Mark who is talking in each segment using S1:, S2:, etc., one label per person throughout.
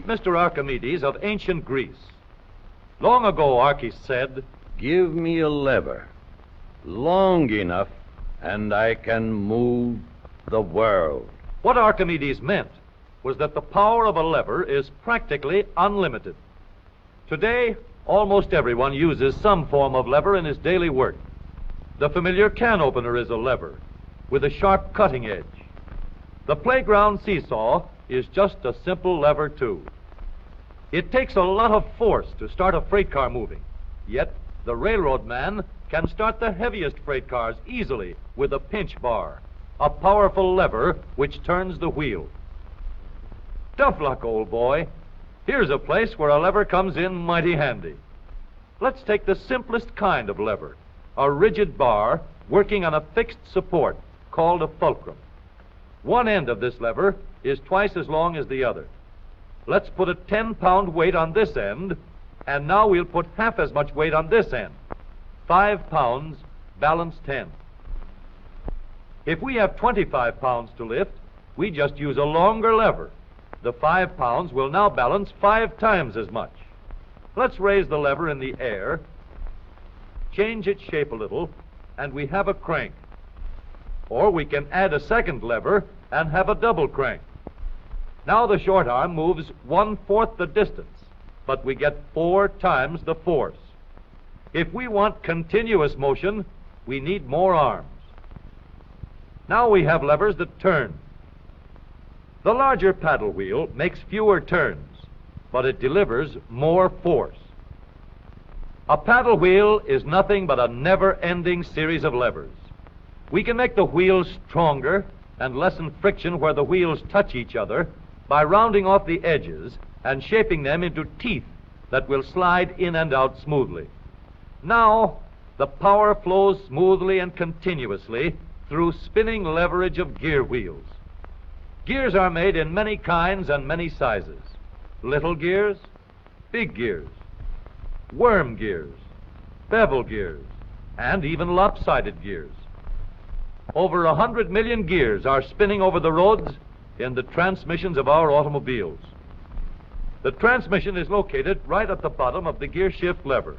S1: Meet Mr. Archimedes of ancient Greece. Long ago, Archis said,
S2: "Give me a lever long enough, and I can move the world."
S1: What Archimedes meant was that the power of a lever is practically unlimited. Today, almost everyone uses some form of lever in his daily work. The familiar can opener is a lever with a sharp cutting edge. The playground seesaw is just a simple lever, too. It takes a lot of force to start a freight car moving, yet the railroad man can start the heaviest freight cars easily with a pinch bar, a powerful lever which turns the wheel. Tough luck, old boy. Here's a place where a lever comes in mighty handy. Let's take the simplest kind of lever, a rigid bar working on a fixed support called a fulcrum. One end of this lever is twice as long as the other. Let's put a 10-pound weight on this end, and now we'll put half as much weight on this end. 5 pounds, balance 10. If we have 25 pounds to lift, we just use a longer lever. The 5 pounds will now balance 5 times as much. Let's raise the lever in the air, change its shape a little, and we have a crank. Or we can add a second lever and have a double crank. Now the short arm moves 1/4 the distance, but we get 4 times the force. If we want continuous motion, we need more arms. Now we have levers that turn. The larger paddle wheel makes fewer turns, but it delivers more force. A paddle wheel is nothing but a never-ending series of levers. We can make the wheels stronger and lessen friction where the wheels touch each other by rounding off the edges and shaping them into teeth that will slide in and out smoothly. Now, the power flows smoothly and continuously through spinning leverage of gear wheels. Gears are made in many kinds and many sizes. Little gears, big gears, worm gears, bevel gears, and even lopsided gears. Over 100 million gears are spinning over the roads in the transmissions of our automobiles. The transmission is located right at the bottom of the gear shift lever.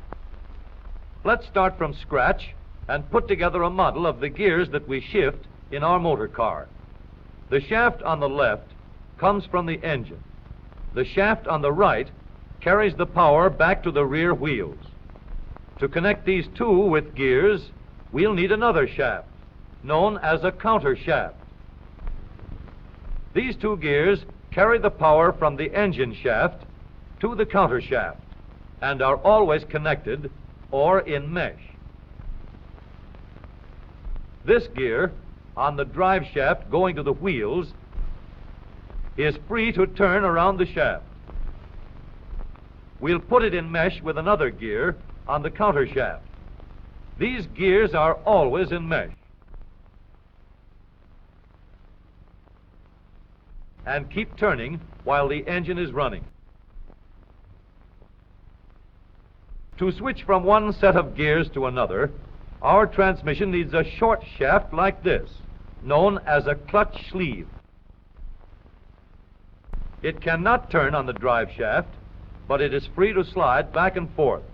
S1: Let's start from scratch and put together a model of the gears that we shift in our motor car. The shaft on the left comes from the engine. The shaft on the right carries the power back to the rear wheels. To connect these two with gears, we'll need another shaft, known as a counter shaft. These two gears carry the power from the engine shaft to the counter shaft and are always connected or in mesh. This gear on the drive shaft going to the wheels is free to turn around the shaft. We'll put it in mesh with another gear on the counter shaft. These gears are always in mesh and keep turning while the engine is running. To switch from one set of gears to another, our transmission needs a short shaft like this, known as a clutch sleeve. It cannot turn on the drive shaft, but it is free to slide back and forth.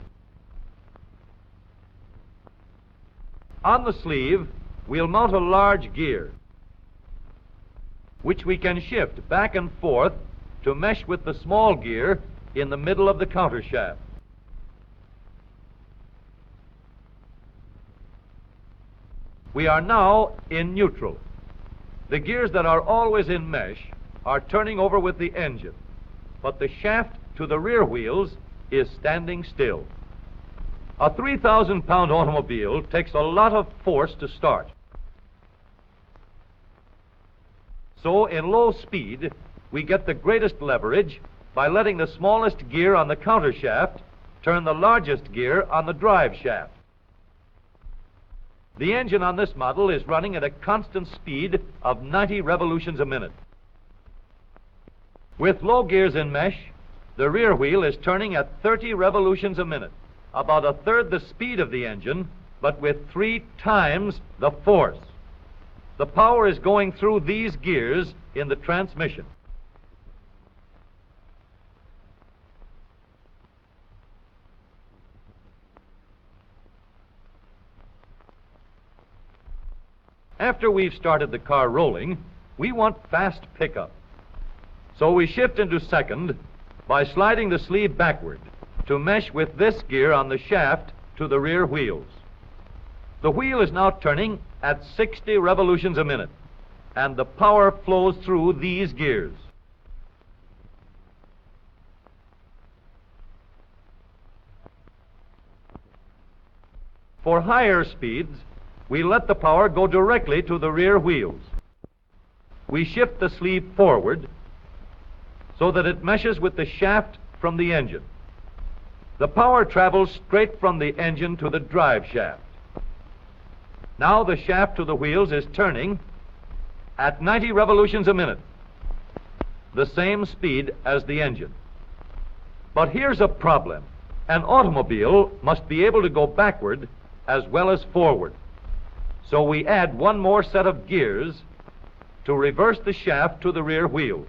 S1: On the sleeve, we'll mount a large gear, which we can shift back and forth to mesh with the small gear in the middle of the counter shaft. We are now in neutral. The gears that are always in mesh are turning over with the engine, but the shaft to the rear wheels is standing still. A 3,000-pound automobile takes a lot of force to start. So in low speed, we get the greatest leverage by letting the smallest gear on the counter shaft turn the largest gear on the drive shaft. The engine on this model is running at a constant speed of 90 revolutions a minute. With low gears in mesh, the rear wheel is turning at 30 revolutions a minute, about a third the speed of the engine, but with 3 times the force. The power is going through these gears in the transmission. After we've started the car rolling, we want fast pickup. So we shift into second by sliding the sleeve backward to mesh with this gear on the shaft to the rear wheels. The wheel is now turning at 60 revolutions a minute, and the power flows through these gears. For higher speeds, we let the power go directly to the rear wheels. We shift the sleeve forward so that it meshes with the shaft from the engine. The power travels straight from the engine to the drive shaft. Now the shaft to the wheels is turning at 90 revolutions a minute, the same speed as the engine. But here's a problem. An automobile must be able to go backward as well as forward. So we add one more set of gears to reverse the shaft to the rear wheels.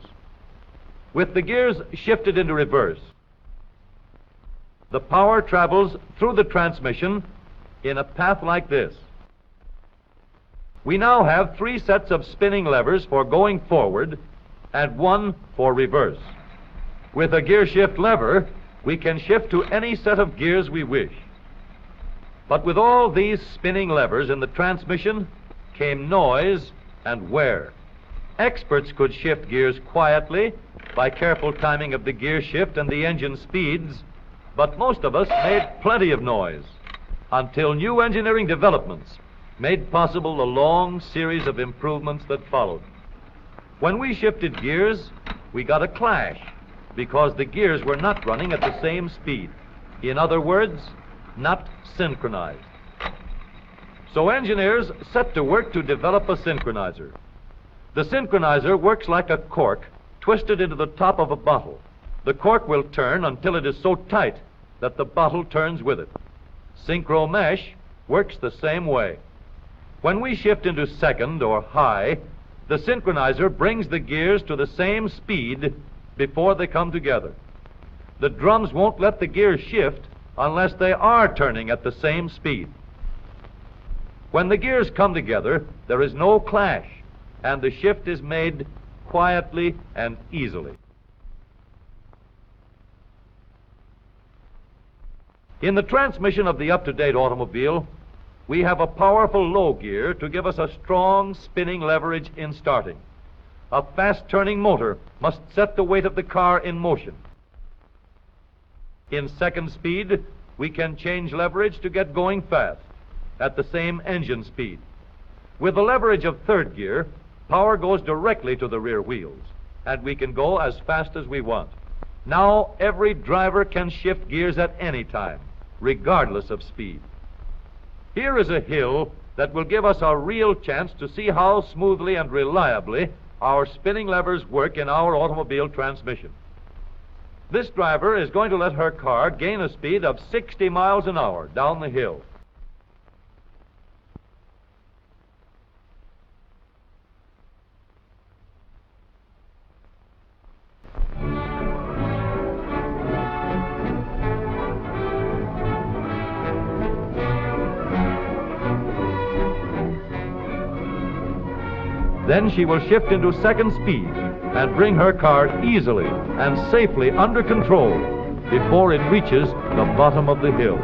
S1: With the gears shifted into reverse, the power travels through the transmission in a path like this. We now have 3 sets of spinning levers for going forward and 1 for reverse. With a gear shift lever, we can shift to any set of gears we wish. But with all these spinning levers in the transmission came noise and wear. Experts could shift gears quietly by careful timing of the gear shift and the engine speeds, but most of us made plenty of noise until new engineering developments made possible the long series of improvements that followed. When we shifted gears, we got a clash because the gears were not running at the same speed. In other words, not synchronized. So engineers set to work to develop a synchronizer. The synchronizer works like a cork twisted into the top of a bottle. The cork will turn until it is so tight that the bottle turns with it. Synchro mesh works the same way. When we shift into second or high, the synchronizer brings the gears to the same speed before they come together. The drums won't let the gears shift unless they are turning at the same speed. When the gears come together, there is no clash, and the shift is made quietly and easily. In the transmission of the up-to-date automobile, we have a powerful low gear to give us a strong spinning leverage in starting. A fast-turning motor must set the weight of the car in motion. In second speed, we can change leverage to get going fast at the same engine speed. With the leverage of third gear, power goes directly to the rear wheels, and we can go as fast as we want. Now every driver can shift gears at any time, regardless of speed. Here is a hill that will give us a real chance to see how smoothly and reliably our spinning levers work in our automobile transmission. This driver is going to let her car gain a speed of 60 miles an hour down the hill. Then she will shift into second speed and bring her car easily and safely under control before it reaches the bottom of the hill.